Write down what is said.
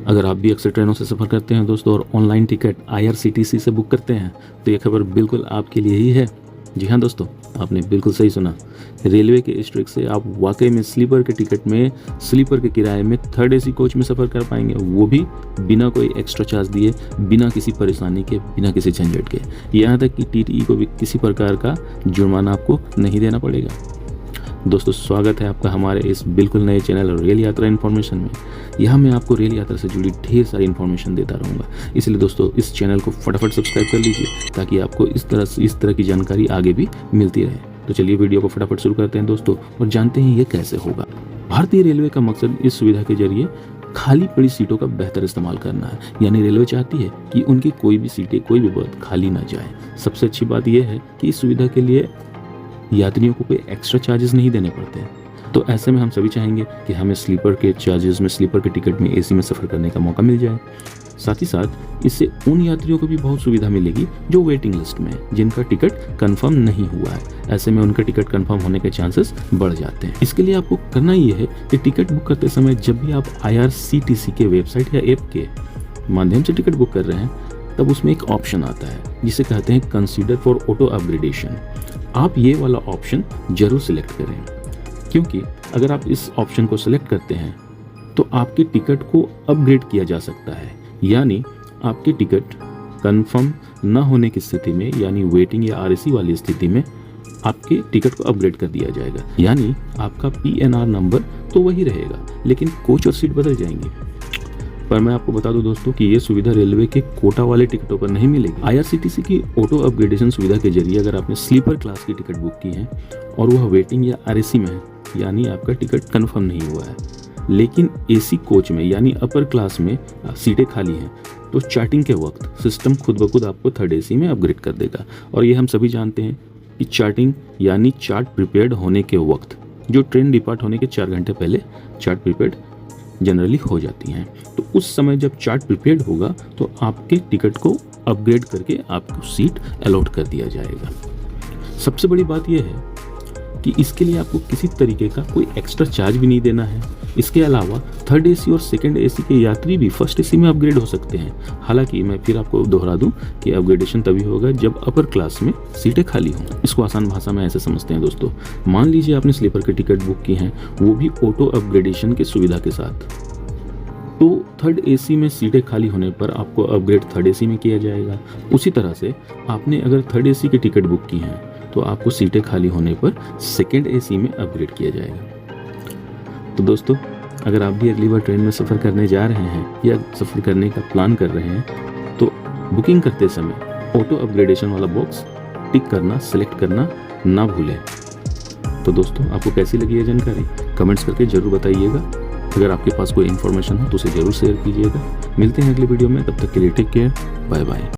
अगर आप भी अक्सर ट्रेनों से सफ़र करते हैं दोस्तों और ऑनलाइन टिकट IRCTC से बुक करते हैं तो ये खबर बिल्कुल आपके लिए ही है। जी हाँ दोस्तों, आपने बिल्कुल सही सुना। रेलवे के इस ट्रिक से आप वाकई में स्लीपर के टिकट में, स्लीपर के किराए में थर्ड AC कोच में सफ़र कर पाएंगे, वो भी बिना कोई एक्स्ट्रा चार्ज दिए, बिना किसी परेशानी के, बिना किसी झंझट के। यहाँ तक कि TTE को भी किसी प्रकार का जुर्माना आपको नहीं देना पड़ेगा। दोस्तों, स्वागत है आपका हमारे इस बिल्कुल नए चैनल रेल यात्रा इन्फॉर्मेशन में। यहाँ मैं आपको रेल यात्रा से जुड़ी ढेर सारी इन्फॉर्मेशन देता रहूँगा, इसलिए दोस्तों इस चैनल को फटाफट सब्सक्राइब कर लीजिए ताकि आपको इस तरह की जानकारी आगे भी मिलती रहे। तो चलिए वीडियो को फटाफट शुरू करते हैं दोस्तों और जानते हैं ये कैसे होगा। भारतीय रेलवे का मकसद इस सुविधा के जरिए खाली पड़ी सीटों का बेहतर इस्तेमाल करना है। यानी रेलवे चाहती है कि उनकी कोई भी सीटें, कोई भी बर्थ खाली ना जाए। सबसे अच्छी बात यह है कि इस सुविधा के लिए यात्रियों को कोई एक्स्ट्रा चार्जेस नहीं देने पड़ते हैं। तो ऐसे में हम सभी चाहेंगे कि हमें स्लीपर के चार्जेस में, स्लीपर के टिकट में, AC में सफ़र करने का मौका मिल जाए। साथ ही साथ इससे उन यात्रियों को भी बहुत सुविधा मिलेगी जो वेटिंग लिस्ट में है, जिनका टिकट कंफर्म नहीं हुआ है। ऐसे में उनका टिकट कंफर्म होने के चांसेस बढ़ जाते हैं। इसके लिए आपको करना ये है कि टिकट बुक करते समय जब भी आप IRCTC के वेबसाइट या ऐप के माध्यम से टिकट बुक कर रहे हैं, तब उसमें एक ऑप्शन आता है जिसे कहते हैं कंसीडर फॉर ऑटो अपग्रेडेशन। आप ये वाला ऑप्शन जरूर सिलेक्ट करें, क्योंकि अगर आप इस ऑप्शन को सिलेक्ट करते हैं तो आपके टिकट को अपग्रेड किया जा सकता है। यानी आपके टिकट कंफर्म न होने की स्थिति में, यानी वेटिंग या RAC वाली स्थिति में, आपके टिकट को अपग्रेड कर दिया जाएगा। यानी आपका PNR नंबर तो वही रहेगा, लेकिन कोच और सीट बदल जाएंगी। पर मैं आपको बता दूं दोस्तों कि ये सुविधा रेलवे के कोटा वाले टिकटों पर नहीं मिलेगी। IRCTC की ऑटो अपग्रेडेशन सुविधा के जरिए अगर आपने स्लीपर क्लास की टिकट बुक की है और वह वेटिंग या RAC में है, यानी आपका टिकट कंफर्म नहीं हुआ है, लेकिन AC कोच में यानी अपर क्लास में सीटें खाली हैं, तो चार्टिंग के वक्त सिस्टम खुद ब खुद आपको थर्ड AC में अपग्रेड कर देगा। और ये हम सभी जानते हैं कि चार्टिंग यानी चार्ट प्रिपेयर्ड होने के वक्त, जो ट्रेन डिपार्ट होने के 4 घंटे पहले चार्ट प्रिपेयर्ड जनरली हो जाती हैं, तो उस समय जब चार्ट प्रिपेयर्ड होगा तो आपके टिकट को अपग्रेड करके आपको सीट अलॉट कर दिया जाएगा। सबसे बड़ी बात यह है कि इसके लिए आपको किसी तरीके का कोई एक्स्ट्रा चार्ज भी नहीं देना है। इसके अलावा थर्ड AC और सेकंड AC के यात्री भी फर्स्ट AC में अपग्रेड हो सकते हैं। हालांकि मैं फिर आपको दोहरा दूं कि अपग्रेडेशन तभी होगा जब अपर क्लास में सीटें खाली हों। इसको आसान भाषा में ऐसे समझते हैं दोस्तों, मान लीजिए आपने स्लीपर की टिकट बुक की है, वो भी ऑटो अपग्रेडेशन की सुविधा के साथ, तो थर्ड AC में सीटें खाली होने पर आपको अपग्रेड थर्ड AC में किया जाएगा। उसी तरह से आपने अगर थर्ड AC की टिकट बुक की है तो आपको सीटें खाली होने पर सेकंड AC में अपग्रेड किया जाएगा। तो दोस्तों, अगर आप भी अगली बार ट्रेन में सफ़र करने जा रहे हैं या सफ़र करने का प्लान कर रहे हैं तो बुकिंग करते समय ऑटो अपग्रेडेशन वाला बॉक्स टिक करना, सिलेक्ट करना ना भूलें। तो दोस्तों, आपको कैसी लगी ये जानकारी कमेंट्स करके ज़रूर बताइएगा। अगर आपके पास कोई इन्फॉर्मेशन हो तो उसे ज़रूर शेयर कीजिएगा। मिलते हैं अगली वीडियो में, तब तक के लिए टेक केयर, बाय बाय।